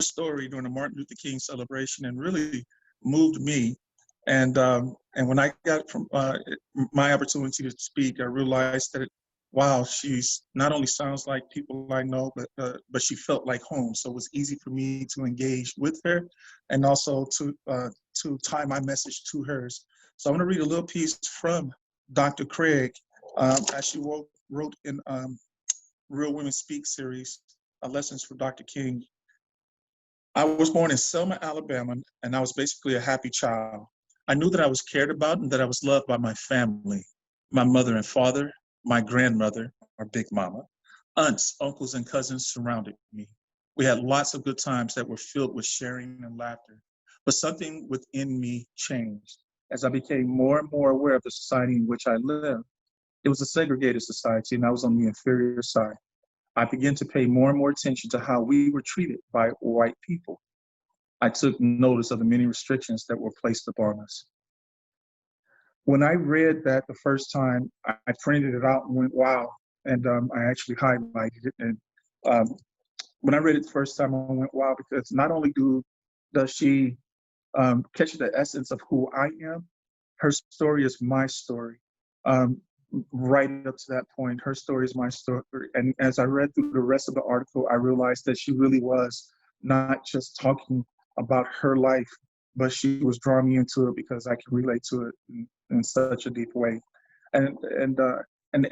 story during the Martin Luther King celebration and really moved me. And when I got from my opportunity to speak, I realized that wow, she's not only sounds like people I know, but she felt like home. So it was easy for me to engage with her, and also to tie my message to hers. So I'm going to read a little piece from Dr. Craig, as she wrote in Real Women Speak series, Lessons for Dr. King. I was born in Selma, Alabama, and I was basically a happy child. I knew that I was cared about and that I was loved by my family, my mother and father, my grandmother, or Big Mama, aunts, uncles, and cousins surrounded me. We had lots of good times that were filled with sharing and laughter. But something within me changed as I became more and more aware of the society in which I lived. It was a segregated society, and I was on the inferior side. I began to pay more and more attention to how we were treated by white people. I took notice of the many restrictions that were placed upon us. When I read that the first time, I printed it out and went, wow. And I actually highlighted it. And um, when I read it the first time, I went, wow, because not only does she catch the essence of who I am, her story is my story. Right up to that point, her story is my story. And as I read through the rest of the article, I realized that she really was not just talking about her life, but she was drawing me into it because I can relate to it in such a deep way. And and uh, and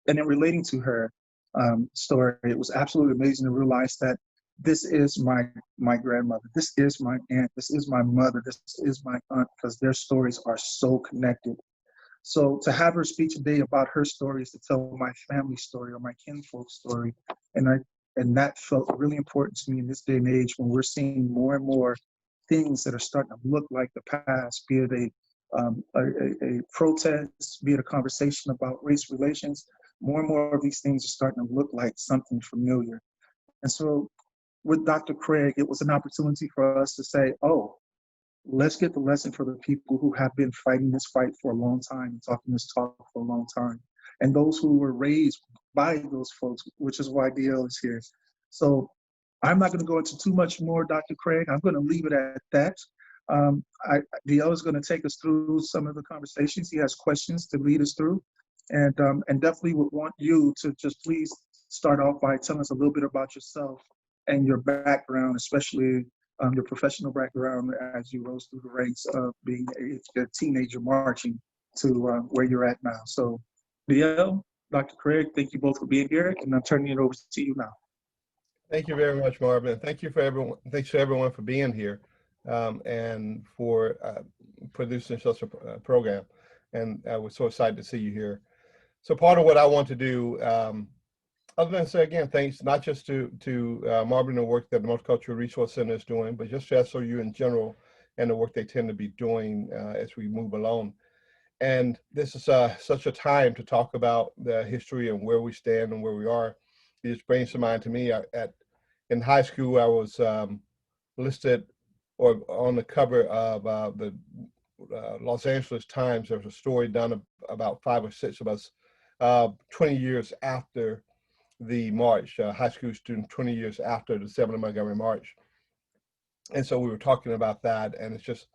in relating to her story, it was absolutely amazing to realize that this is my grandmother, this is my aunt, this is my mother, this is my aunt, because their stories are so connected. So to have her speak today about her stories, to tell my family story or my kinfolk story, and that felt really important to me in this day and age when we're seeing more and more things that are starting to look like the past, be it a protest, be it a conversation about race relations. More and more of these things are starting to look like something familiar. And so with Dr. Craig, it was an opportunity for us to say, oh, let's get the lesson for the people who have been fighting this fight for a long time and talking this talk for a long time. And those who were raised by those folks, which is why DL is here. So I'm not going to go into too much more, Dr. Craig. I'm going to leave it at that. DL is going to take us through some of the conversations. He has questions to lead us through. And definitely would want you to just please start off by telling us a little bit about yourself and your background, especially your professional background as you rose through the ranks of being a teenager marching to where you're at now. So, DL, Dr. Craig, thank you both for being here, and I'm turning it over to you now. Thank you very much, Marvin. Thank you for everyone. Thanks to everyone for being here and for producing such a program. And we're so excited to see you here. So part of what I want to do, other than say again, thanks not just to Marvin and the work that the Multicultural Resource Center is doing, but just to SOU in general and the work they tend to be doing as we move along. And this is such a time to talk about the history and where we stand and where we are. It just brings to mind to me in high school, I was listed or on the cover of the Los Angeles Times. There was a story done about 5 or 6 of us 20 years after the march, high school student 20 years after the 7th of Montgomery March. And so we were talking about that, and it's just,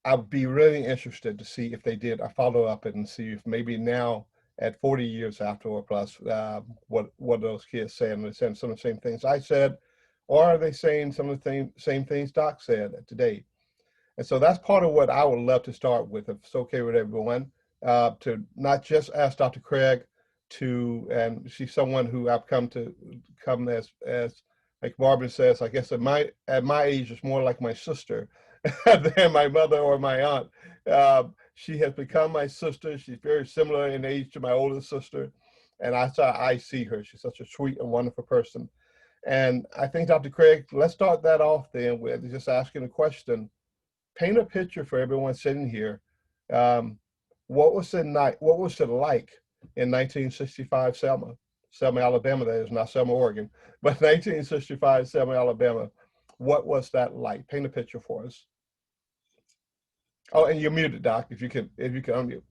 I would be really interested to see if they did a follow up and see if maybe now at 40 years after or plus, what those kids say, and they're saying some of the same things I said, or are they saying some of the same things Doc said today? And so that's part of what I would love to start with, if it's okay with everyone, to not just ask Dr. Craig and she's someone who I've come as like Marvin says, I guess at my age, it's more like my sister than my mother or my aunt. She has become my sister. She's very similar in age to my older sister. And I see her. She's such a sweet and wonderful person. And I think, Dr. Craig, let's start that off then with just asking a question. Paint a picture for everyone sitting here. What was it like in 1965 Selma, Alabama, that is, not Selma, Oregon, but 1965 Selma, Alabama? What was that like? Paint a picture for us. Oh, and you're muted, Doc, if you can unmute.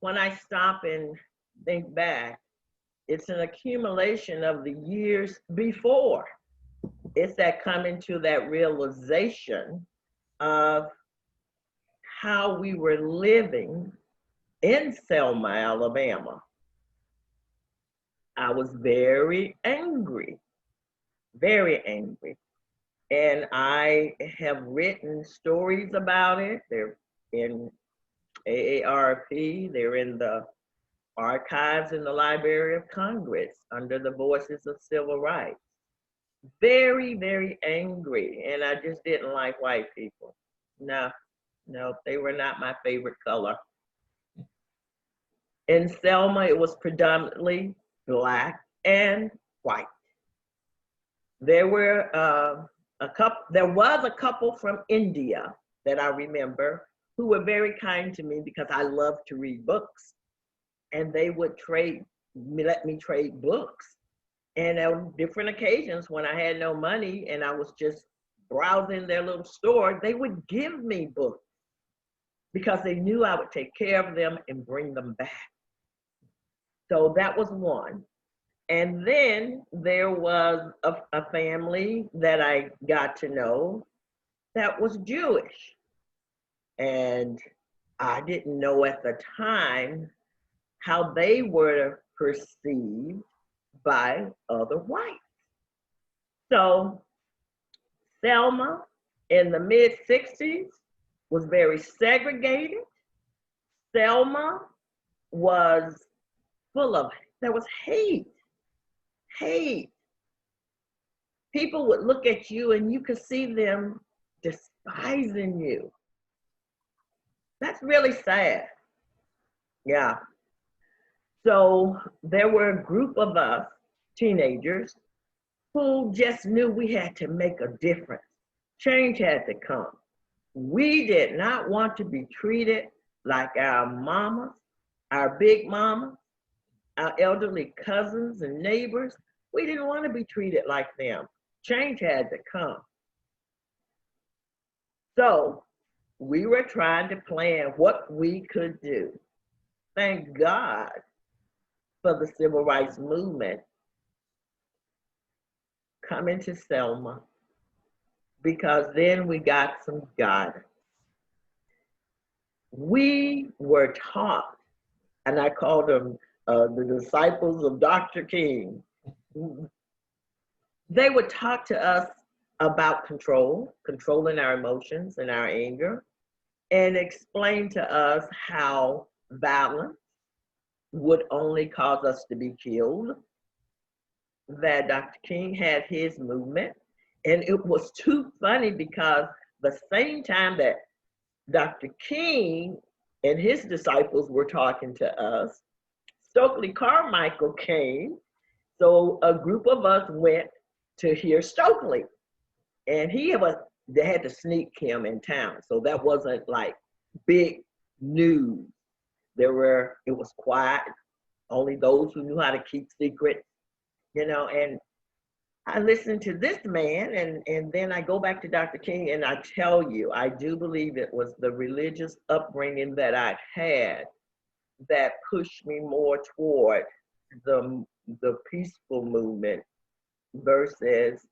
When I stop and think back, It's an accumulation of the years before. It's that coming to that realization of how we were living in Selma, Alabama. I was very angry, very angry. And I have written stories about it. They're in AARP, they're in the archives in the Library of Congress under the Voices of Civil Rights. Very, very angry. And I just didn't like white people. No, no, they were not my favorite color. In Selma, it was predominantly Black and white. There were there was a couple from India that I remember who were very kind to me because I love to read books, and they would let me trade books. And on different occasions when I had no money and I was just browsing their little store, they would give me books because they knew I would take care of them and bring them back. So that was one. And then there was a family that I got to know that was Jewish. And I didn't know at the time how they were perceived by other whites. So Selma in the mid-60s was very segregated. Selma was there was hate. People would look at you and you could see them despising you. That's really sad. Yeah. So there were a group of us, teenagers, who just knew we had to make a difference. Change had to come. We did not want to be treated like our mamas, our big mamas, our elderly cousins and neighbors. We didn't want to be treated like them. Change had to come. So we were trying to plan what we could do. Thank God for the civil rights movement coming to Selma, because then we got some guidance. We were taught, and I called them the disciples of Dr. King. They would talk to us about controlling our emotions and our anger, and explain to us how violence would only cause us to be killed, that Dr. King had his movement. And it was too funny because the same time that Dr. King and his disciples were talking to us, Stokely Carmichael came. So a group of us went to hear Stokely. And they had to sneak him in town. So that wasn't like big news. It was quiet, only those who knew how to keep secrets, and I listened to this man, and then I go back to Dr. King, and I tell you, I do believe it was the religious upbringing that I had that pushed me more toward the peaceful movement versus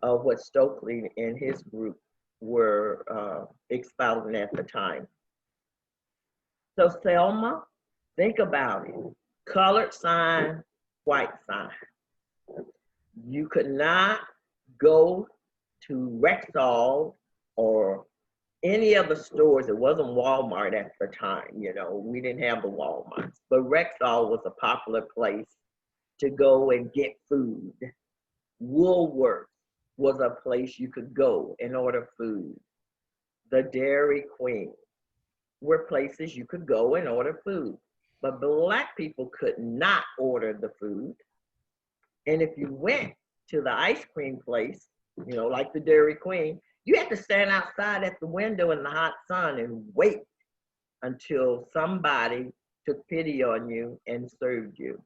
what Stokely and his group were espousing at the time. So Selma, think about it. Colored sign, white sign. You could not go to Rexall or any of the stores. It wasn't Walmart at the time, we didn't have the Walmarts, but Rexall was a popular place to go and get food. Woolworth was a place you could go and order food. The Dairy Queen were places you could go and order food, but Black people could not order the food. And if you went to the ice cream place, like the Dairy Queen, you had to stand outside at the window in the hot sun and wait until somebody took pity on you and served you.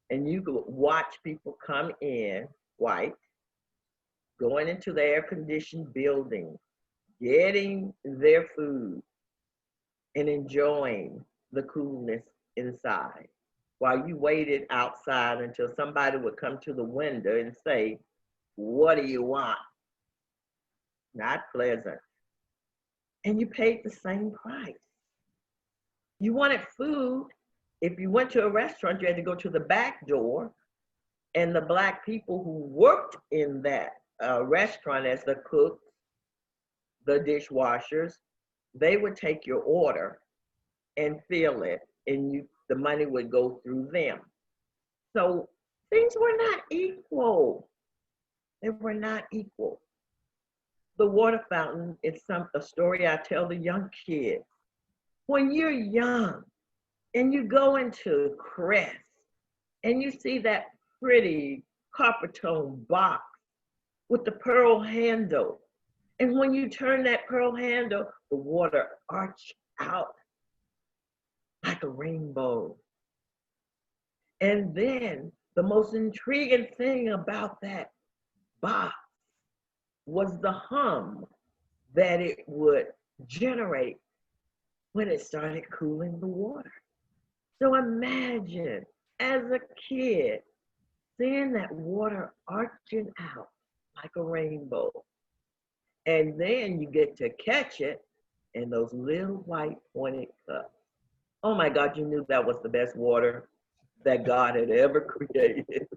And you could watch people come in, white, going into the air-conditioned building, getting their food, and enjoying the coolness inside. while you waited outside until somebody would come to the window and say, "What do you want?" Not pleasant. And you paid the same price. You wanted food. If you went to a restaurant, you had to go to the back door, and the Black people who worked in that restaurant as the cooks, the dishwashers, they would take your order and fill it, and the money would go through them. So things were not equal. They were not equal. The water fountain is a story I tell the young kids. When you're young and you go into Crest and you see that pretty copper tone box with the pearl handle, and when you turn that pearl handle, the water arches out like a rainbow. And then the most intriguing thing about that box was the hum that it would generate when it started cooling the water. So imagine, as a kid, seeing that water arching out like a rainbow. And then you get to catch it in those little white pointed cups. Oh my God, you knew that was the best water that God had ever created.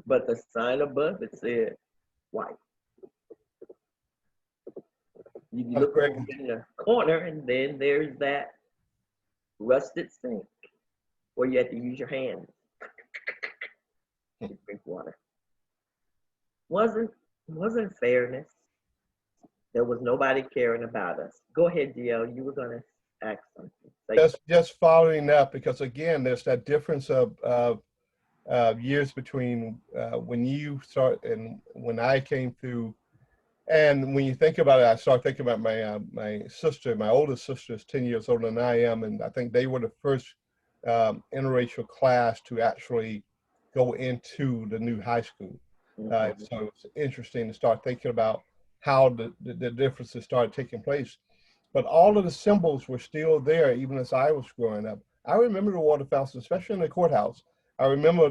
But the sign above it said white. You look over in the corner, and then there's that rusted sink where you have to use your hands to drink water. Wasn't fairness. There was nobody caring about us. Go ahead, DL. You were going to ask something. Just following up, because again, there's that difference of years between when you start and when I came through. And when you think about it, I start thinking about my sister. My oldest sister is 10 years older than I am, and I think they were the first interracial class to actually go into the new high school. So it's interesting to start thinking about how the differences started taking place. But all of the symbols were still there, even as I was growing up. I remember the water fountains, especially in the courthouse. I remember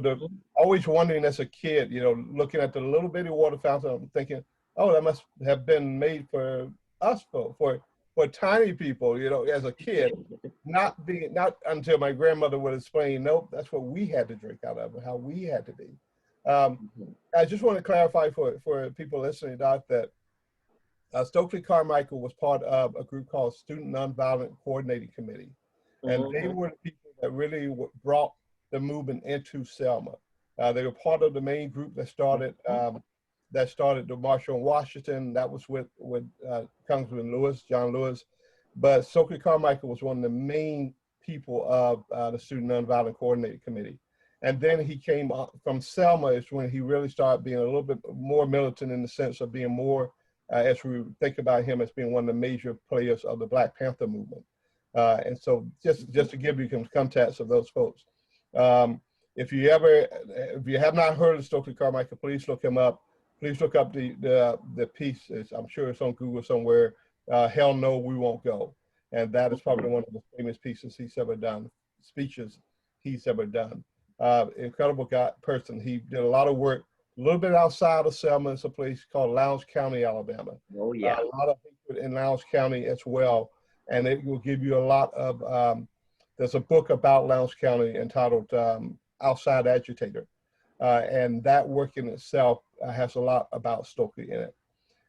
always wondering as a kid, looking at the little bitty water fountain, I'm thinking, oh, that must have been made for us, for tiny people, as a kid. Not until my grandmother would explain, nope, that's what we had to drink out of, how we had to be. I just want to clarify for people listening, Doc, that Stokely Carmichael was part of a group called Student Nonviolent Coordinating Committee. And they were the people that really brought the movement into Selma. They were part of the main group that started the March on Washington. That was with Congressman John Lewis. But Stokely Carmichael was one of the main people of the Student Nonviolent Coordinating Committee. And then he came from Selma is when he really started being a little bit more militant in the sense of being more, as we think about him as being one of the major players of the Black Panther movement. And so just to give you some context of those folks. If you have not heard of Stokely Carmichael, please look him up. Please look up the piece. I'm sure it's on Google somewhere. Hell No, We Won't Go. And that is probably one of the famous pieces he's ever done, speeches he's ever done. Incredible person. He did a lot of work, a little bit outside of Selma. It's a place called Lowndes County, Alabama. Oh, yeah. A lot of people in Lowndes County as well. And it will give you a lot of, there's a book about Lowndes County entitled Outside Agitator. And that work in itself has a lot about Stokely in it.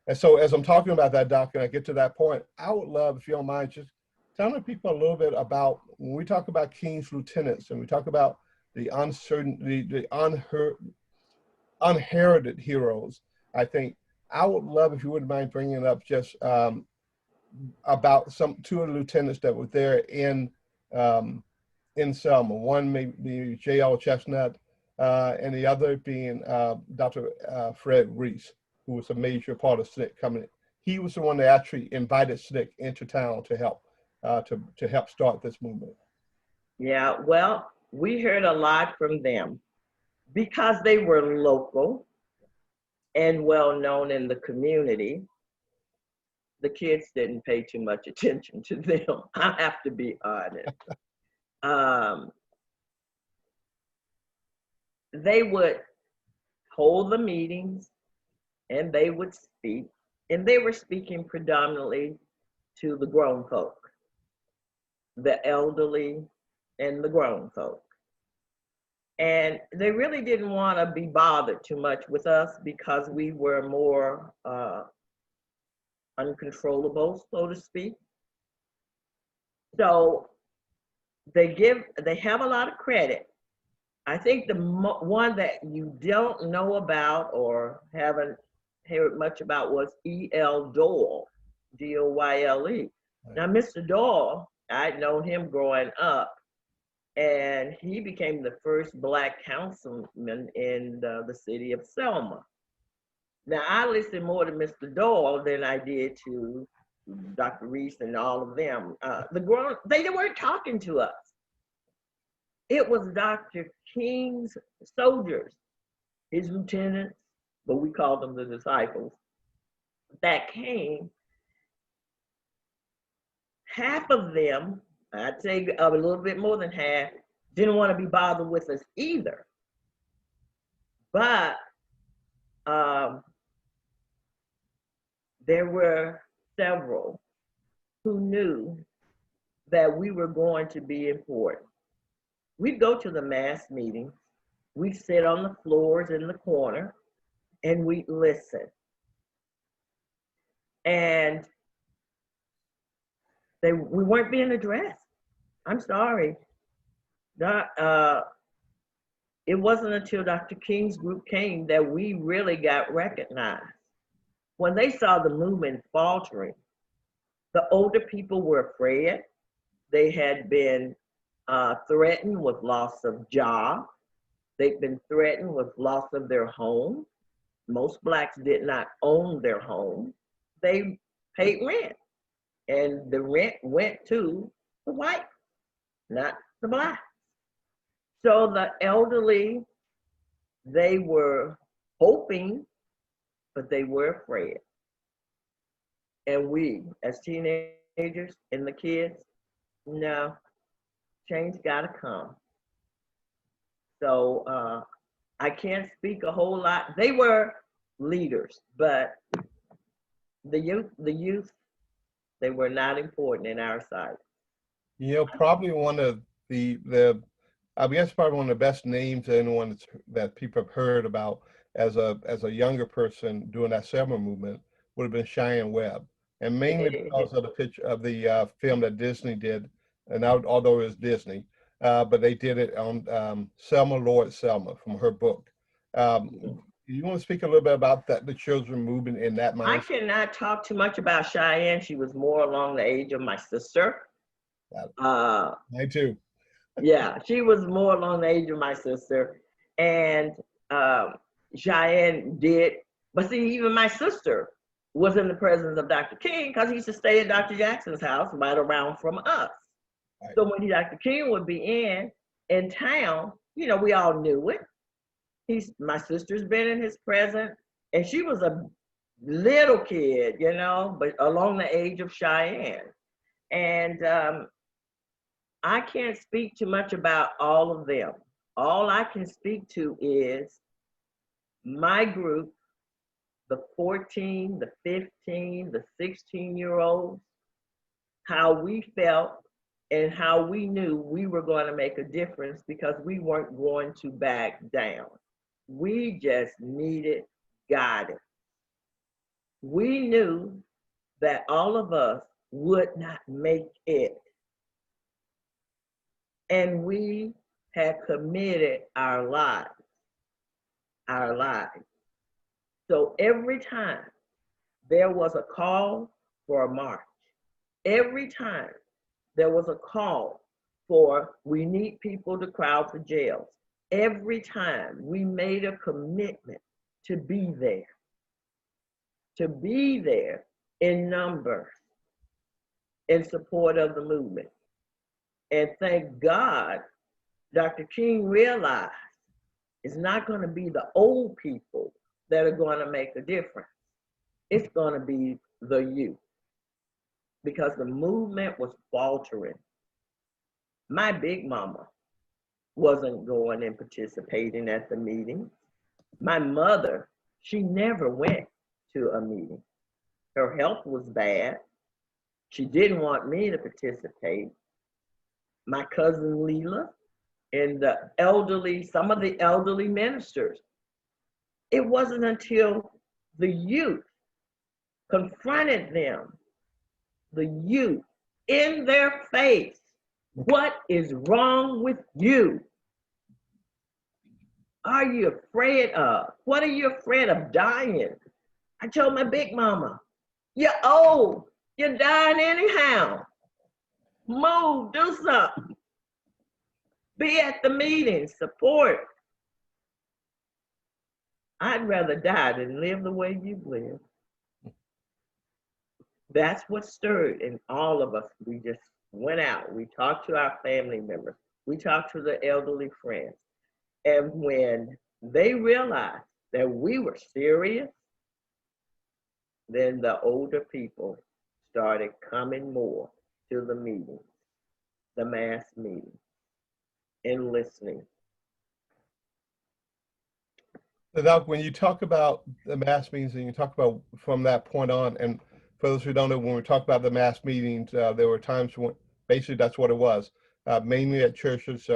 And so as I'm talking about that, Doc, and I get to that point, I would love, if you don't mind, just telling people a little bit about, when we talk about King's lieutenants and we talk about the unheralded heroes, I think I would love if you wouldn't mind bringing up just about two of the lieutenants that were there in Selma. One may be J.L. Chestnut, and the other being Dr. Fred Reese, who was a major part of SNCC coming in. He was the one that actually invited SNCC into town to help start this movement. Yeah, well, we heard a lot from them because they were local and well known in the community. The kids didn't pay too much attention to them. I have to be honest. they would hold the meetings and they would speak, and they were speaking predominantly to the grown folk, the elderly and the grown folk. And they really didn't want to be bothered too much with us because we were more uncontrollable, so to speak. So they have a lot of credit. I think the one that you don't know about or haven't heard much about was E.L. Doyle, Doyle. Now, Mr. Doyle, I'd known him growing up, and he became the first Black councilman in the city of Selma. Now, I listened more to Mr. Doyle than I did to Dr. Reese and all of them. They weren't talking to us. It was Dr. King's soldiers, his lieutenants, but we called them the disciples, that came. Half of them, I'd say a little bit more than half, didn't want to be bothered with us either. But there were several who knew that we were going to be important. We'd go to the mass meetings, we'd sit on the floors in the corner, and we'd listen. And we weren't being addressed. I'm sorry. It wasn't until Dr. King's group came that we really got recognized. When they saw the movement faltering, the older people were afraid. They had been threatened with loss of job. They'd been threatened with loss of their home. Most Blacks did not own their home. They paid rent, and the rent went to the white, not the Black. So the elderly, they were hoping, but they were afraid. And we, as teenagers and the kids, no, change gotta come. So I can't speak a whole lot. They were leaders, but the youth, they were not important in our side. You know, probably one of the I guess probably one of the best names anyone that people have heard about as a younger person doing that Selma movement would have been Cheyenne Webb, and mainly because of the picture of the film that Disney did, and although it was Disney, but they did it on Selma Lord Selma from her book. You want to speak a little bit about that, the children movement in that mindset? I cannot talk too much about Cheyenne. She was more along the age of my sister. Me too. Yeah, she was more along the age of my sister. And Cheyenne did, but see, even my sister was in the presence of Dr. King because he used to stay at Dr. Jackson's house right around from us. Right. So when Dr. King would be in town, you know, we all knew it. My sister's been in his presence, and she was a little kid, you know, but along the age of Cheyenne. And I can't speak too much about all of them. All I can speak to is my group, the 14, the 15, the 16-year-olds, how we felt and how we knew we were going to make a difference because we weren't going to back down. We just needed guidance. We knew that all of us would not make it. And we had committed our lives. So every time there was a call for a march, every time there was a call for we need people to crowd for jails, every time we made a commitment to be there in numbers in support of the movement. And thank God, Dr. King realized it's not going to be the old people that are going to make a difference. It's going to be the youth, because the movement was faltering. My big mama, wasn't going and participating at the meeting. My mother, she never went to a meeting. Her health was bad. She didn't want me to participate. My cousin Leela and the elderly, some of the elderly ministers. It wasn't until the youth confronted them, the youth, in their face, what is wrong with you? Are you afraid of? What are you afraid of dying? I told my big mama, you're old, you're dying anyhow. Move, do something. Be at the meeting, support. I'd rather die than live the way you've lived. That's what stirred in all of us. We just went out. We talked to our family members. We talked to the elderly friends. And when they realized that we were serious, then the older people started coming more to the meetings, the mass meetings, and listening. So Doc, when you talk about the mass meetings and you talk about from that point on, and for those who don't know, when we talk about the mass meetings, there were times when basically that's what it was, mainly at churches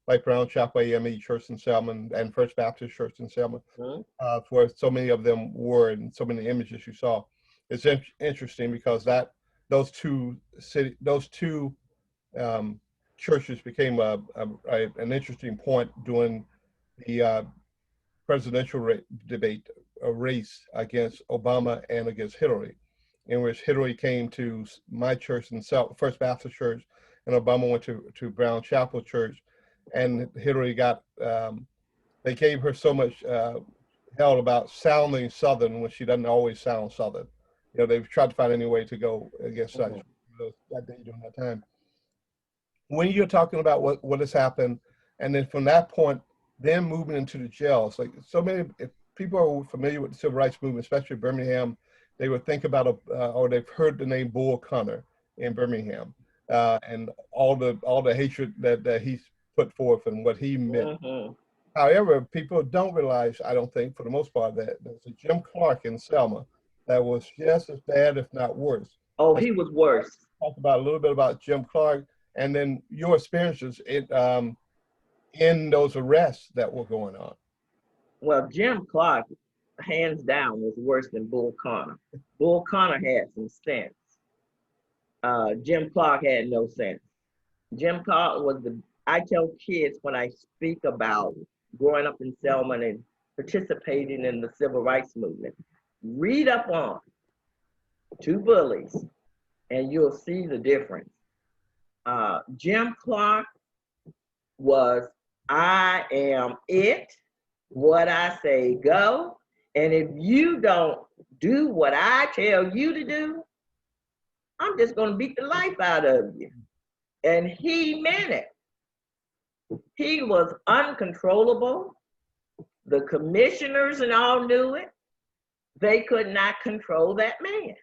like Brown Chapel AME Church in Selma and First Baptist Church in Selma, where so many of them were and so many images you saw. It's interesting because those two churches became an interesting point during the presidential debate, a race against Obama and against Hillary, in which Hillary came to my church in First Baptist Church, and Obama went to Brown Chapel Church, and Hillary got, they gave her so much hell about sounding Southern when she doesn't always sound Southern. You know, they've tried to find any way to go against that day during that time. When you're talking about what has happened, and then from that point, then moving into the jails, like so many, if people are familiar with the civil rights movement, especially Birmingham, they would think about or they've heard the name Bull Connor in Birmingham, and all the hatred that he's put forth and what he meant. However, people don't realize, I don't think, for the most part, that there's a Jim Clark in Selma that was just as bad, if not worse. Oh, he was worse. Talk about a little bit about Jim Clark, and then your experiences in those arrests that were going on. Well, Jim Clark, hands down, was worse than Bull Connor. Bull Connor had some sense. Jim Clark had no sense. Jim Clark was I tell kids when I speak about growing up in Selma and participating in the civil rights movement, read up on two bullies and you'll see the difference. Jim Clark was, I am it, what I say go, and if you don't do what I tell you to do, I'm just gonna beat the life out of you. And he meant it. He was uncontrollable. The commissioners and all knew it. They could not control that man.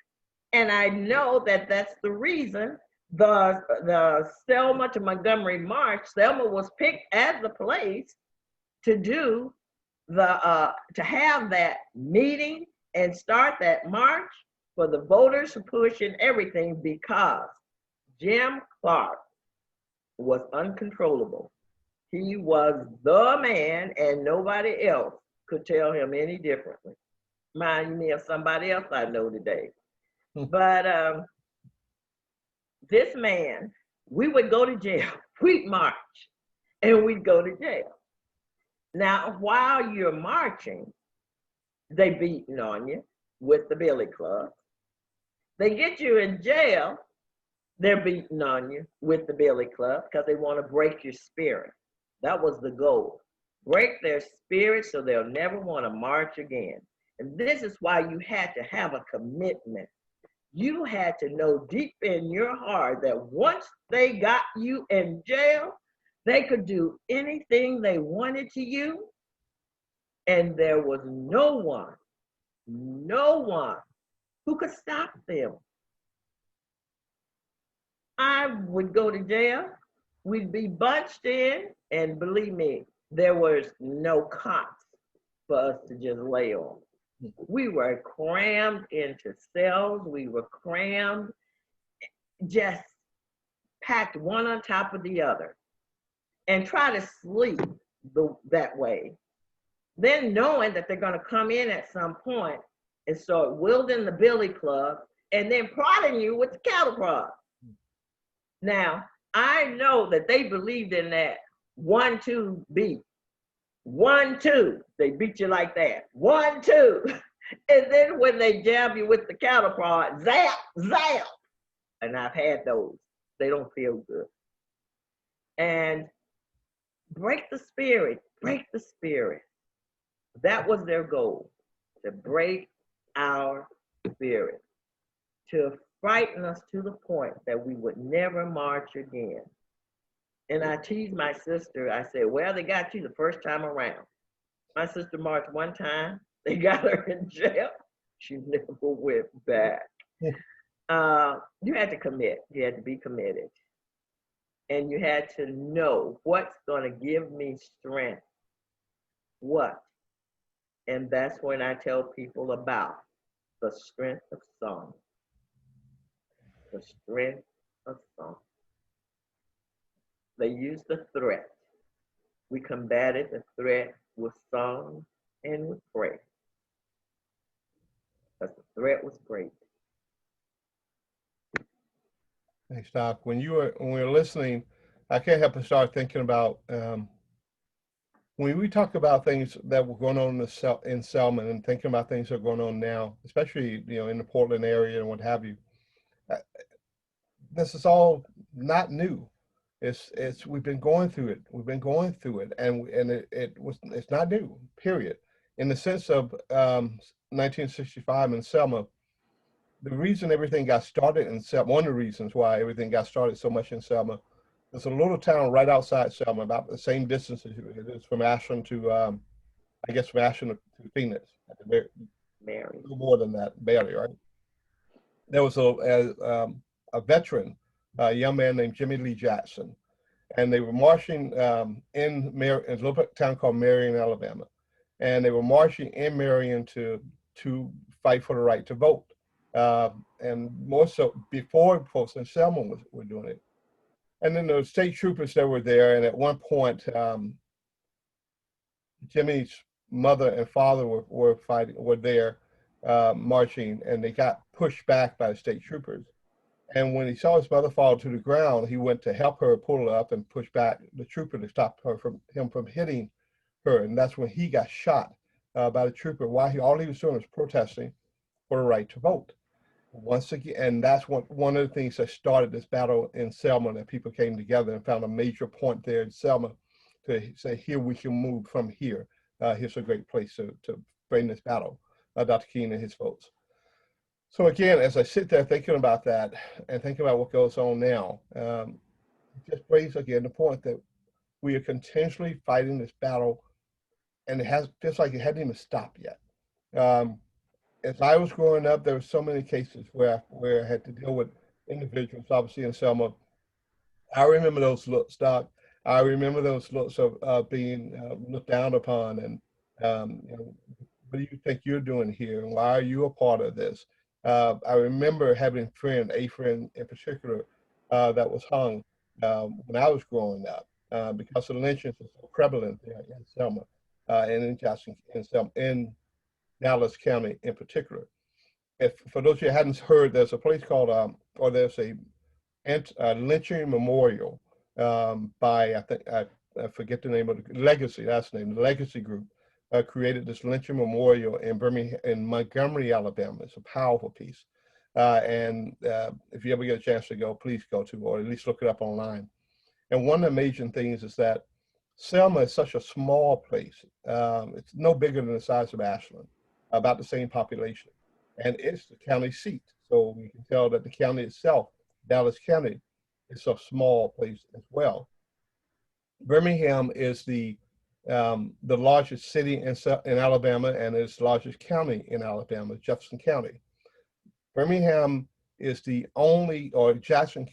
And I know that that's the reason the Selma to Montgomery March, Selma was picked as the place to do to have that meeting and start that march for the voters to push and everything, because Jim Clark was uncontrollable. He was the man and nobody else could tell him any differently. Remind me of somebody else I know today. But this man, we would go to jail. We'd march and we'd go to jail. Now, while you're marching, they beating on you with the billy club. They get you in jail, they're beating on you with the billy club because they want to break your spirit. That was the goal. Break their spirit so they'll never want to march again. And this is why you had to have a commitment. You had to know deep in your heart that once they got you in jail, they could do anything they wanted to you. And there was no one who could stop them. I would go to jail We'd be bunched in, and believe me, there was no cots for us to just lay on. We were crammed into cells. We were crammed, just packed one on top of the other, and try to sleep that way. Then knowing that they're going to come in at some point and start wielding the billy club and then prodding you with the cattle prod. Now, I know that they believed in that 1-2 beat. 1-2, they beat you like that. 1-2. And then when they jab you with the cattle prod, zap, zap. And I've had those. They don't feel good. And break the spirit, break the spirit. That was their goal, to break our spirit, to frighten us to the point that we would never march again. And I teased my sister. I said, well, they got you the first time around. My sister marched one time. They got her in jail. She never went back. You had to commit. You had to be committed. And you had to know what's going to give me strength. What? And that's when I tell people about the strength of song. The strength of song. They used the threat. We combated the threat with song and with prayer. Because the threat was great. Thanks, Doc. When we were listening, I can't help but start thinking about when we talk about things that were going on in Selma and thinking about things that are going on now, especially in the Portland area and what have you. This is all not new. We've been going through it. We've been going through it, and it's not new. Period. In the sense of 1965 in Selma, the reason everything got started in Selma, one of the reasons why everything got started so much in Selma, there's a little town right outside Selma, about the same distance as it is from Ashland to, I guess, from Ashland to Phoenix. Mary. A little more than that, barely, right? There was a veteran, a young man named Jimmy Lee Jackson, and they were marching in a little town called Marion, Alabama, and they were marching in Marion to fight for the right to vote, and more so before folks in Selma were doing it. And then the state troopers that were there, and at one point, Jimmy's mother and father were there marching, and they got pushed back by the state troopers. And when he saw his mother fall to the ground, he went to help her pull her up and push back the trooper to stop from hitting her. And that's when he got shot by the trooper. All he was doing was protesting for the right to vote. Once again, and that's one of the things that started this battle in Selma, that people came together and found a major point there in Selma to say, here we can move from here. Here's a great place to bring this battle. Dr. King and his folks. So again, as I sit there thinking about that and thinking about what goes on now, it just brings again the point that we are continually fighting this battle, and it feels like it hadn't even stopped yet. As I was growing up, there were so many cases where I had to deal with individuals, obviously in Selma. I remember those looks, Doc. I remember those looks of being looked down upon, and what do you think you're doing here, and why are you a part of this? I remember having a friend in particular, that was hung when I was growing up because the lynchings were so prevalent there in Selma and in Dallas County in particular. For those of you who hadn't heard, there's a place called, or there's a lynching memorial by, I think, I forget the name of the Legacy, that's the name, the Legacy Group. Created this lynching memorial in Montgomery, Alabama. It's a powerful piece. And if you ever get a chance to go, please go to, or at least look it up online. And one of the amazing things is that Selma is such a small place. It's no bigger than the size of Ashland, about the same population. And it's the county seat. So you can tell that the county itself, Dallas County, is a small place as well. Birmingham is the largest city in Alabama, and its largest county in Alabama, Jefferson County. Birmingham is the only, or Jefferson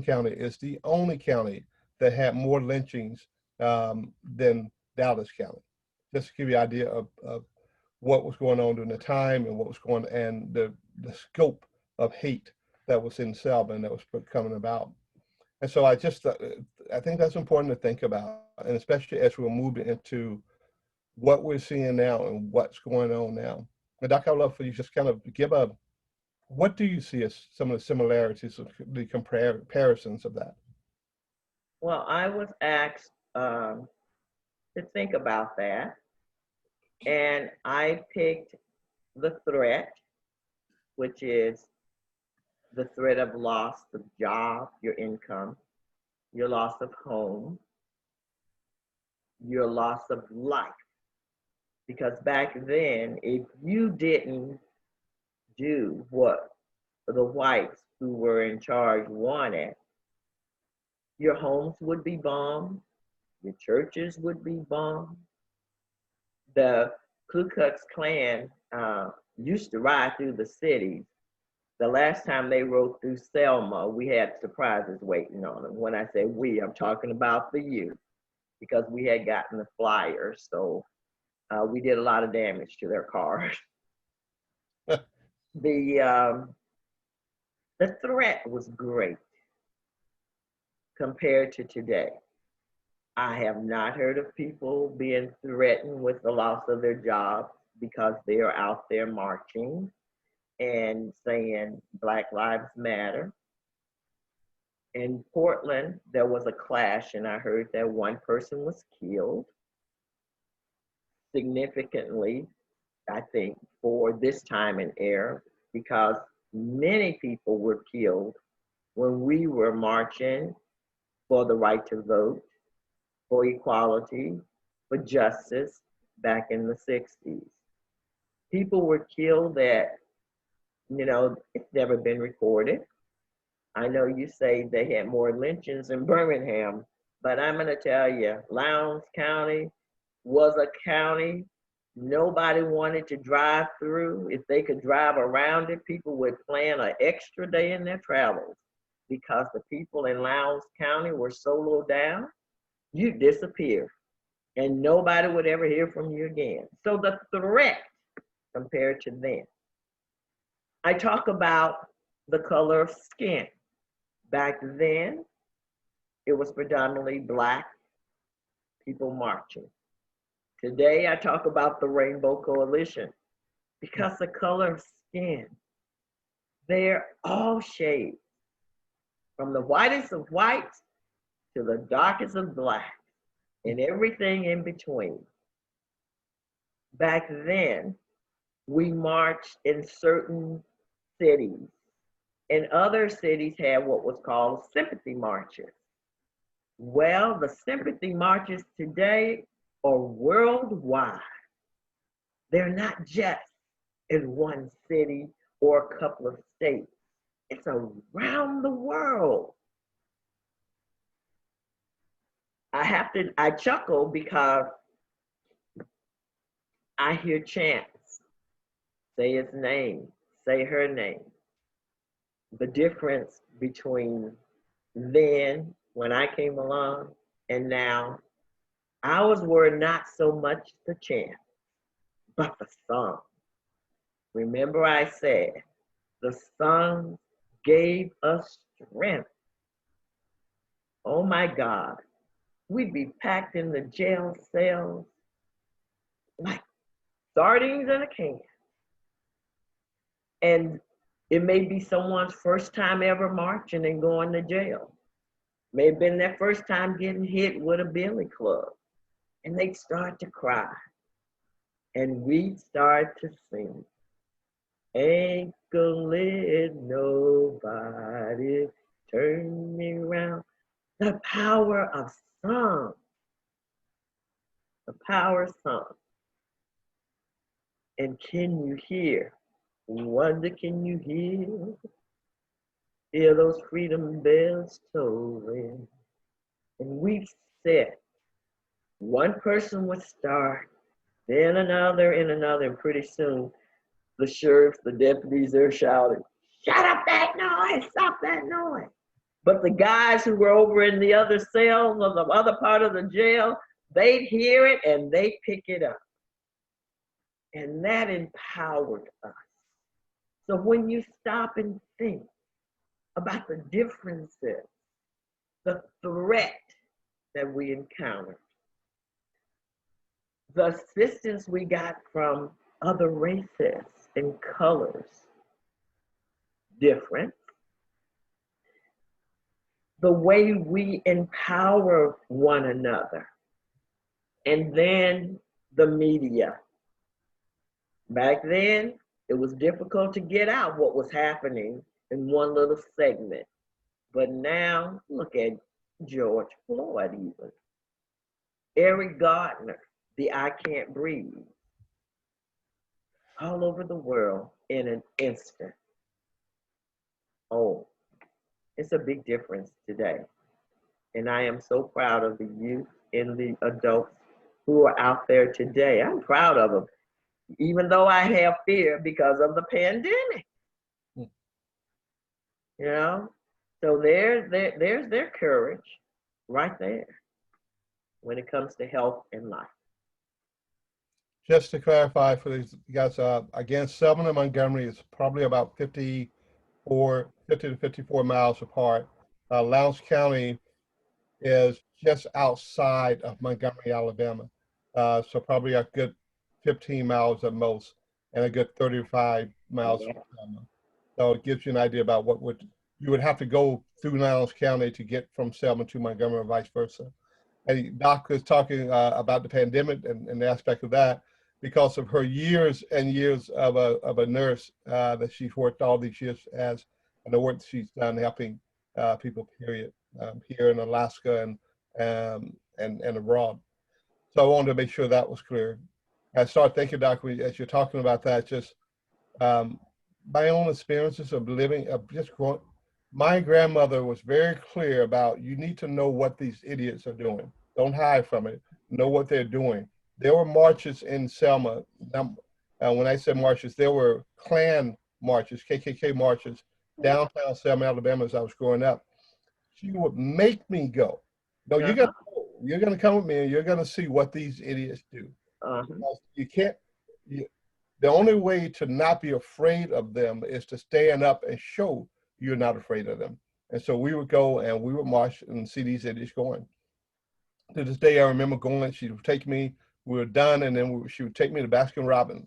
County is the only county that had more lynchings than Dallas County. Just to give you an idea of what was going on during the time and what was going, and the scope of hate that was in Selma and that was coming about. And so I think that's important to think about, and especially as we're moving into what we're seeing now and what's going on now. And Dr. I'd love for you to just kind of give what do you see as some of the similarities, of the comparisons of that? Well, I was asked to think about that, and I picked the threat, which is the threat of loss of job, your income, your loss of home, your loss of life. Because back then, if you didn't do what the whites who were in charge wanted, your homes would be bombed, your churches would be bombed. The Ku Klux Klan used to ride through the cities. The last time they rode through Selma, we had surprises waiting on them. When I say we, I'm talking about the youth, because we had gotten the flyers. So we did a lot of damage to their cars. The threat was great compared to today. I have not heard of people being threatened with the loss of their jobs because they are out there marching and saying Black Lives Matter. In Portland, there was a clash, and I heard that one person was killed. Significantly, I think, for this time and era, because many people were killed when we were marching for the right to vote, for equality, for justice back in the 60s. People were killed that, it's never been recorded. I know you say they had more lynchings in Birmingham, but I'm going to tell you, Lowndes County was a county nobody wanted to drive through. If they could drive around it, people would plan an extra day in their travels, because the people in Lowndes County were so low down, you disappear and nobody would ever hear from you again. So the threat compared to then. I talk about the color of skin. Back then, it was predominantly Black people marching. Today, I talk about the Rainbow Coalition, because the color of skin, they're all shades, from the whitest of whites to the darkest of black, and everything in between. Back then, we marched in certain cities, and other cities had what was called sympathy marches. Well, the sympathy marches today are worldwide. They're not just in one city or a couple of states. It's around the world. I chuckle because I hear chants, say his name, say her name. The difference between then, when I came along, and now, ours were not so much the chant, but the song. Remember I said, the song gave us strength. Oh my God, we'd be packed in the jail cells like sardines in a can. And it may be someone's first time ever marching and going to jail. May have been their first time getting hit with a billy club. And they'd start to cry. And we'd start to sing. Ain't gonna let nobody turn me around. The power of song. The power of song. And can you hear? Wonder, can you hear? Hear those freedom bells tolling. And we said, one person would start, then another and another, and pretty soon the sheriffs, the deputies, they're shouting, shut up that noise, stop that noise. But the guys who were over in the other cells or the other part of the jail, they'd hear it and they pick it up. And that empowered us. So when you stop and think about the differences, the threat that we encountered, the assistance we got from other races and colors, different. The way we empower one another. And then the media. Back then, it was difficult to get out what was happening in one little segment. But now, look at George Floyd even. Eric Gardner, the I Can't Breathe. All over the world in an instant. Oh, it's a big difference today. And I am so proud of the youth and the adults who are out there today. I'm proud of them, even though I have fear because of the pandemic. You know, so there's their courage right there when it comes to health and life. Just to clarify for these guys, again, Selma and Montgomery is probably about 50 to 54 miles apart. Lowndes County is just outside of Montgomery, Alabama. So probably a good 15 miles at most and a good 35 miles from Selma. So it gives you an idea about what you would have to go through Lowndes County to get from Selma to Montgomery or vice versa. And Doc was talking about the pandemic and the aspect of that because of her years and years of a nurse that she's worked all these years as, and the work she's done helping people, period, here in Alaska and abroad. So I wanted to make sure that was clear. I started thinking, Doc, as you're talking about that, just my own experiences of living, of just growing. My grandmother was very clear about you need to know what these idiots are doing. Don't hide from it. Know what they're doing. There were marches in Selma. When I said marches, there were Klan marches, KKK marches, downtown Selma, Alabama as I was growing up. She would make me go. No, you're gonna come with me and you're gonna see what these idiots do. You can't, the only way to not be afraid of them is to stand up and show you're not afraid of them. And so we would go and we would march and see these idiots going. To this day, I remember going, she would take me, we were done, and then she would take me to Baskin Robbins.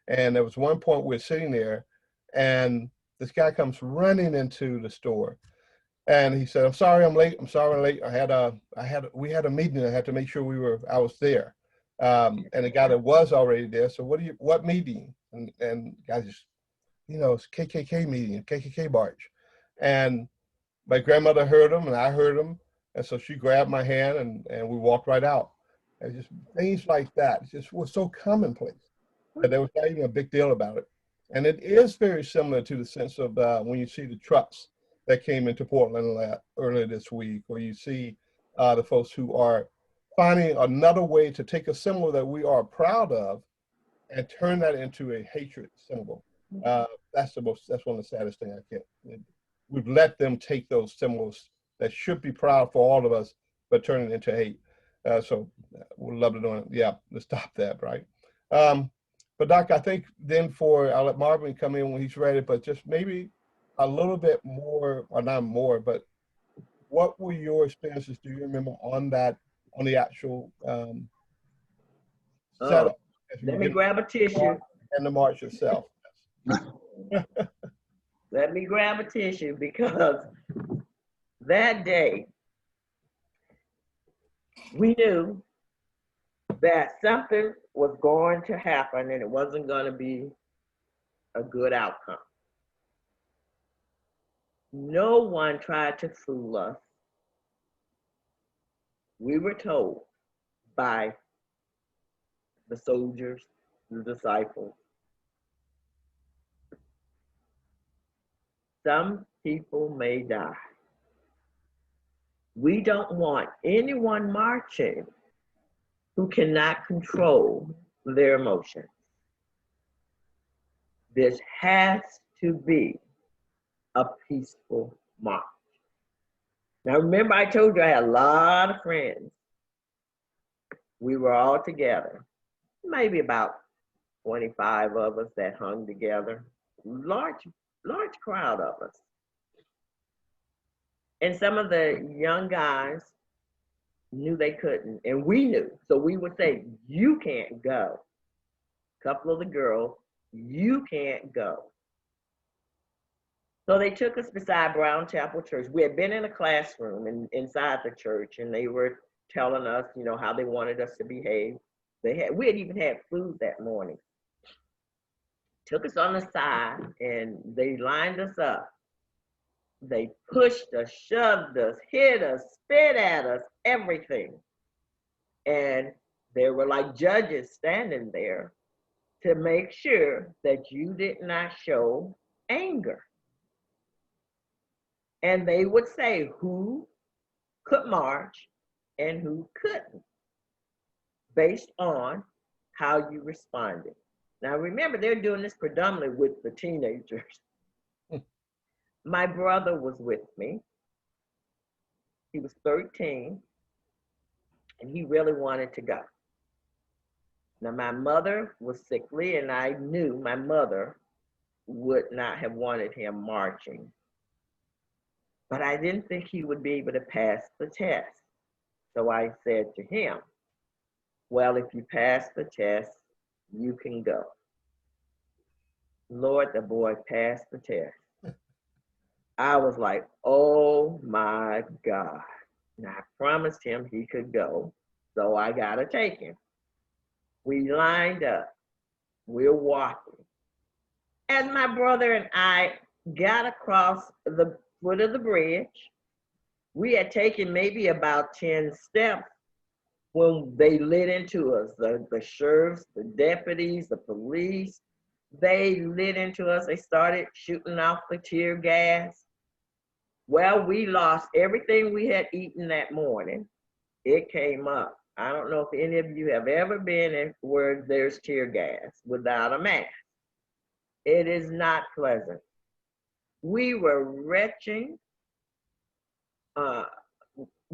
And there was one point we were sitting there and this guy comes running into the store. And he said, I'm sorry I'm late. I'm sorry I'm late. We had a meeting. I had to make sure I was there. And the guy that was already there, so what meeting? And guy just, it's KKK meeting, KKK march. And my grandmother heard him and I heard him. And so she grabbed my hand and we walked right out. And just things like that just was so commonplace that there was not even a big deal about it. And it is very similar to the sense of when you see the trucks that came into Portland earlier this week, or you see the folks who are finding another way to take a symbol that we are proud of and turn that into a hatred symbol. That's one of the saddest things I can't. We've let them take those symbols that should be proud for all of us, but turn it into hate. So we'd love to know, let's stop that, right? But Doc, I think then I'll let Marvin come in when he's ready, but just maybe a little bit more, or not more, but what were your experiences, do you remember, on the actual setup? Let me grab a tissue. And the march itself. Let me grab a tissue because that day we knew that something was going to happen and it wasn't going to be a good outcome. No one tried to fool us. We were told by the soldiers, the disciples, some people may die. We don't want anyone marching who cannot control their emotions. This has to be a peaceful march. Now, remember, I told you I had a lot of friends. We were all together, maybe about 25 of us that hung together, large crowd of us. And some of the young guys knew they couldn't, and we knew. So we would say, you can't go. A couple of the girls, you can't go. So they took us beside Brown Chapel Church. We had been in a classroom inside the church, and they were telling us, you know, how they wanted us to behave. We had even had food that morning. Took us on the side, and they lined us up. They pushed us, shoved us, hit us, spit at us, everything. And there were like judges standing there to make sure that you did not show anger. And they would say who could march and who couldn't, based on how you responded. Now remember, they're doing this predominantly with the teenagers. My brother was with me. He was 13, and he really wanted to go. Now my mother was sickly, and I knew my mother would not have wanted him marching. But I didn't think he would be able to pass the test. So I said to him, well, if you pass the test, you can go. Lord, the boy passed the test. I was like, oh my God. And I promised him he could go, so I gotta take him. We lined up, we're walking. As my brother and I got across the foot of the bridge, we had taken maybe about 10 steps when they lit into us. The sheriffs, the deputies, the police, they lit into us. They started shooting off the tear gas. Well, we lost everything we had eaten that morning. It came up. I don't know if any of you have ever been where there's tear gas without a mask. It is not pleasant. We were retching,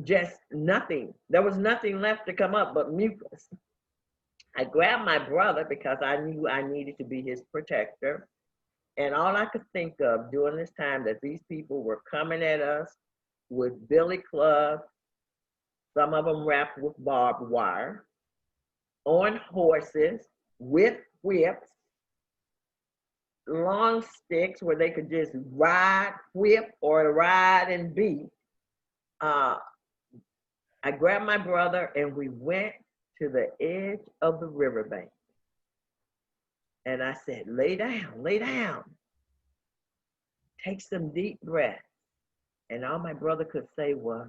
just nothing. There was nothing left to come up but mucus. I grabbed my brother because I knew I needed to be his protector. And all I could think of during this time that these people were coming at us with billy clubs, some of them wrapped with barbed wire, on horses, with whips, long sticks where they could just ride, whip, or ride and beat. I grabbed my brother and we went to the edge of the riverbank. And I said, lay down. Take some deep breaths. And all my brother could say was,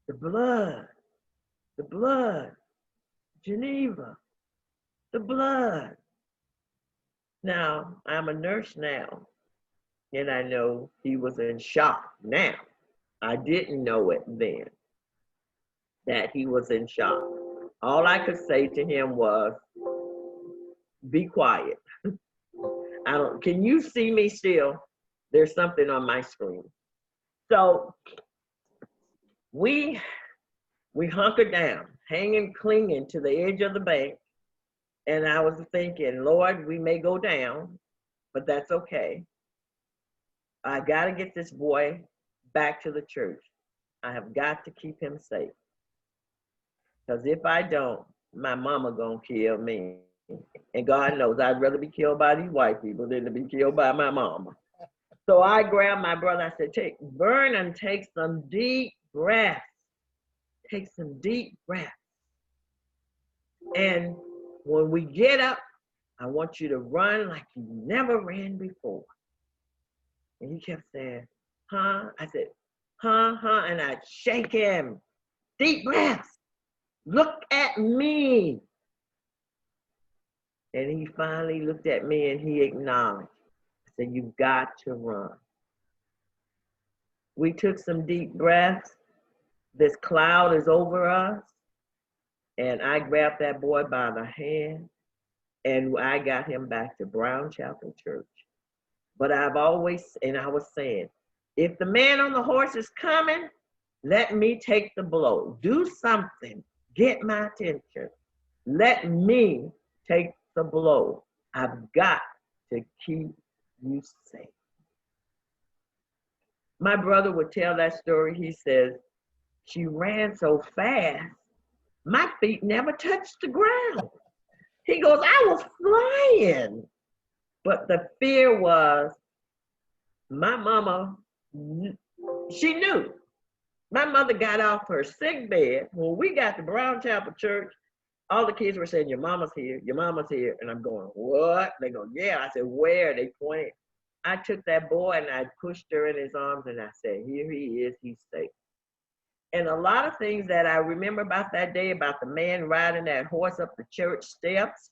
the blood, Geneva, the blood. Now, I'm a nurse now, and I know he was in shock now. I didn't know it then, that he was in shock. All I could say to him was, be quiet. Can you see me still? There's something on my screen. So we hunkered down, clinging to the edge of the bank. And I was thinking, Lord, we may go down, but that's okay. I got to get this boy back to the church. I have got to keep him safe. Because if I don't, my mama gonna kill me. And God knows I'd rather be killed by these white people than to be killed by my mama. So I grabbed my brother. I said, Vernon, take some deep breaths. Take some deep breaths. And when we get up, I want you to run like you never ran before. And he kept saying, huh? I said, huh? And I'd shake him. Deep breaths. Look at me. And he finally looked at me and he acknowledged. I said, you've got to run. We took some deep breaths. This cloud is over us. And I grabbed that boy by the hand and I got him back to Brown Chapel Church. But I've always, and I was saying, if the man on the horse is coming, let me take the blow. Do something. Get my attention. Let me take the blow. I've got to keep you safe. My brother would tell that story. He says, she ran so fast, my feet never touched the ground. He goes, I was flying. But the fear was, my mama, she knew. My mother got off her sick bed. When we got to Brown Chapel Church, all the kids were saying, your mama's here, your mama's here. And I'm going, what? They go, yeah. I said, where? They pointed. I took that boy and I pushed her in his arms and I said, here he is, he's safe. And a lot of things that I remember about that day, about the man riding that horse up the church steps,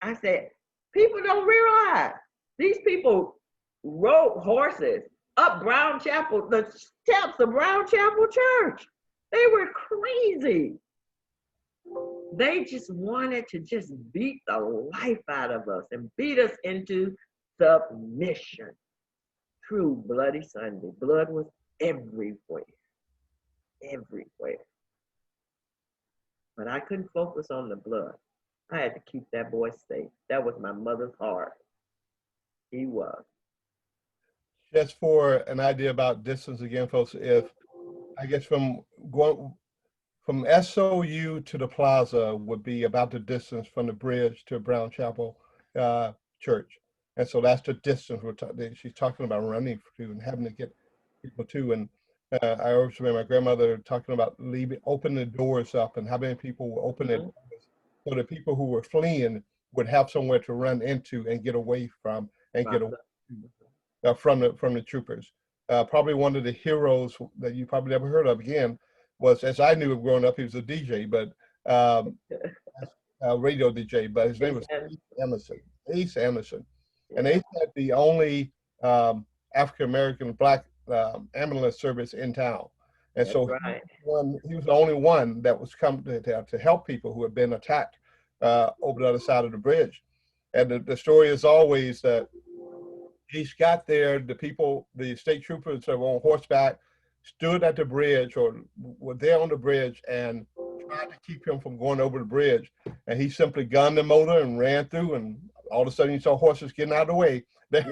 I said, people don't realize these people rode horses up Brown Chapel, the steps of Brown Chapel Church. They were crazy. They just wanted to just beat the life out of us and beat us into submission. True Bloody Sunday. Blood was everywhere. Everywhere. But I couldn't focus on the blood. I had to keep that boy safe. That was my mother's heart. He was. Just for an idea about distance again, folks, if I guess from SOU to the plaza would be about the distance from the bridge to Brown Chapel Church. And so that's the distance she's talking about running to and having to get people to. And I always remember my grandmother talking about opening the doors up and how many people would open it so that people who were fleeing would have somewhere to run into and get away from and get away from the troopers. Probably one of the heroes that you probably never heard of again was, as I knew growing up, he was a DJ, but radio DJ, but his name was Ace Emerson. And Ace had the only African-American Black ambulance service in town. And so he was the only one that was come to help people who had been attacked over the other side of the bridge. And the story is always that he got there, the state troopers that were on horseback stood at the bridge or were there on the bridge and tried to keep him from going over the bridge. And he simply gunned the motor and ran through, and all of a sudden you saw horses getting out of the way. That's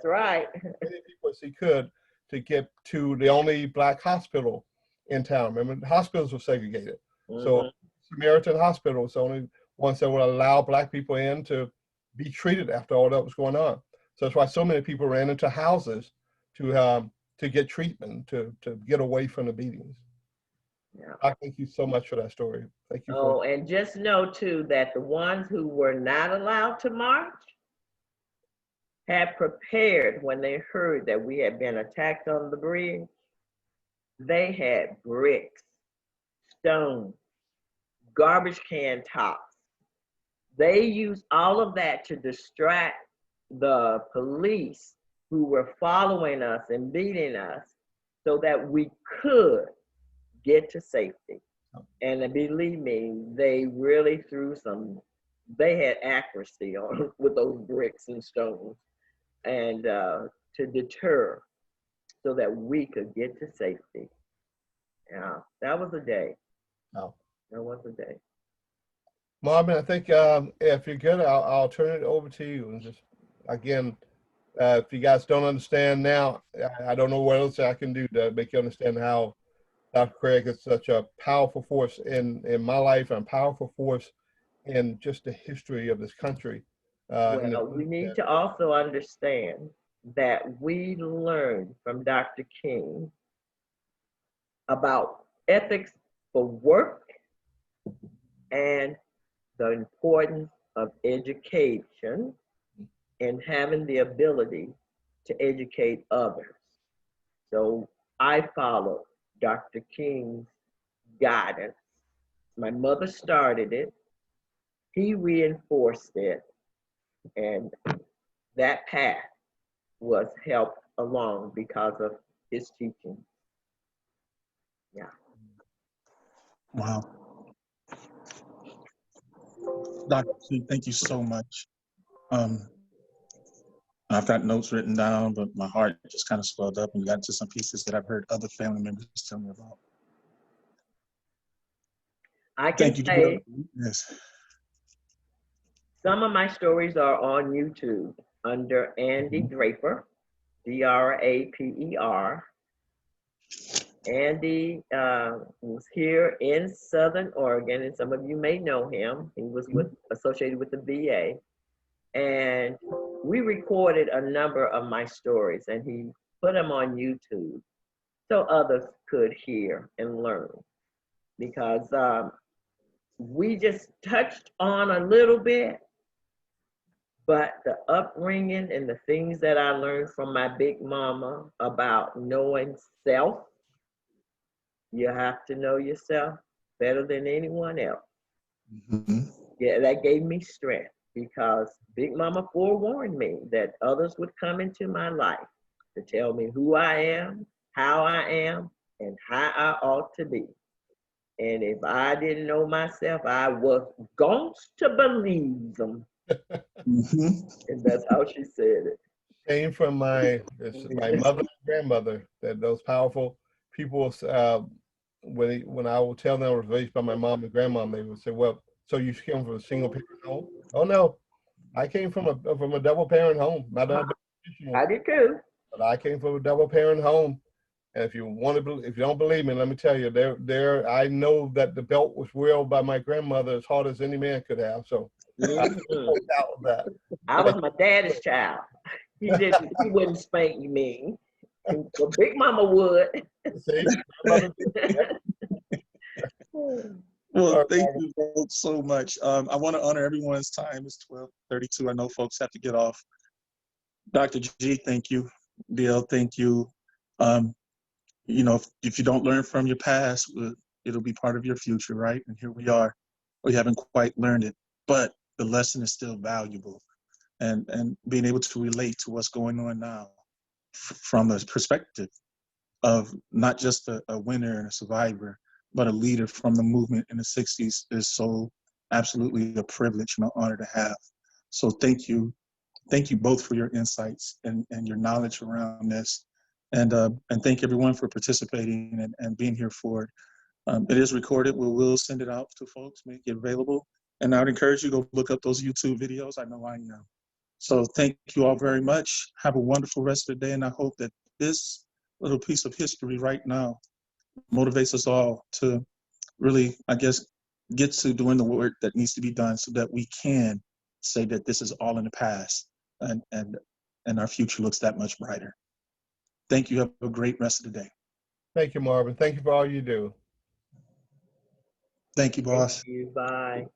right. Many people as he could to get to the only Black hospital in town. Remember, the hospitals were segregated. So Samaritan Hospital was the only ones that would allow Black people in to be treated after all that was going on. So that's why so many people ran into houses to get treatment, to get away from the beatings. Yeah. I thank you so much for that story. Thank you. Oh, and just know too that the ones who were not allowed to march had prepared when they heard that we had been attacked on the bridge. They had bricks, stones, garbage can tops. They used all of that to distract the police who were following us and beating us so that we could get to safety. And believe me, they really they had accuracy on with those bricks and stones and to deter so that we could get to safety. Yeah, that was a day. Oh. That was a day. Marvin, I think if you're good, I'll turn it over to you. And just, again, if you guys don't understand now, I don't know what else I can do to make you understand how Dr. Craig is such a powerful force in my life and a powerful force in just the history of this country. Well, we need to also understand that we learned from Dr. King about ethics for work and the importance of education and having the ability to educate others. So I followed Dr. King's guidance. My mother started it. He reinforced it. And that path was helped along because of his teaching. Yeah. Wow. Dr. King, thank you so much. I've got notes written down, but my heart just kind of swelled up and got into some pieces that I've heard other family members tell me about. I can Thank you. say Yes. some of my stories are on YouTube under Andy Draper, Draper. Andy was here in Southern Oregon, and some of you may know him. He was associated with the VA. And we recorded a number of my stories, and he put them on YouTube so others could hear and learn. Because we just touched on a little bit, but the upbringing and the things that I learned from my big mama about knowing self, you have to know yourself better than anyone else. Mm-hmm. Yeah, that gave me strength because Big Mama forewarned me that others would come into my life to tell me who I am, how I am, and how I ought to be. And if I didn't know myself, I was going to believe them. Mm-hmm. And that's how she said it. Came from my mother and grandmother, that those powerful people. When I would tell them I was raised by my mom and grandma, they would say, "Well, so you came from a single parent home?" Oh no, I came from a double parent home. Not traditional, I did too. but I came from a double parent home. And if you don't believe me, let me tell you, I know that the belt was wielded by my grandmother as hard as any man could have. So Mm-hmm. out of that. I was my daddy's child. He wouldn't spank me. But Big Mama would. See? Well, thank you both so much. I want to honor everyone's time. It's 12:32. I know folks have to get off. Dr. G, thank you. Bill, thank you. You know, if you don't learn from your past, it'll be part of your future, right? And here we are. We haven't quite learned it, but the lesson is still valuable. And being able to relate to what's going on now from the perspective of not just a winner and a survivor, but a leader from the movement in the 60s is so absolutely a privilege and an honor to have. So thank you. Thank you both for your insights and your knowledge around this. And thank everyone for participating and being here for it. It is recorded. We will send it out to folks, make it available. And I would encourage you to go look up those YouTube videos. I know I am. So thank you all very much. Have a wonderful rest of the day. And I hope that this little piece of history right now motivates us all to really, I guess, get to doing the work that needs to be done so that we can say that this is all in the past and our future looks that much brighter. Thank you. Have a great rest of the day. Thank you, Marvin. Thank you for all you do. Thank you, boss. Thank you. Bye.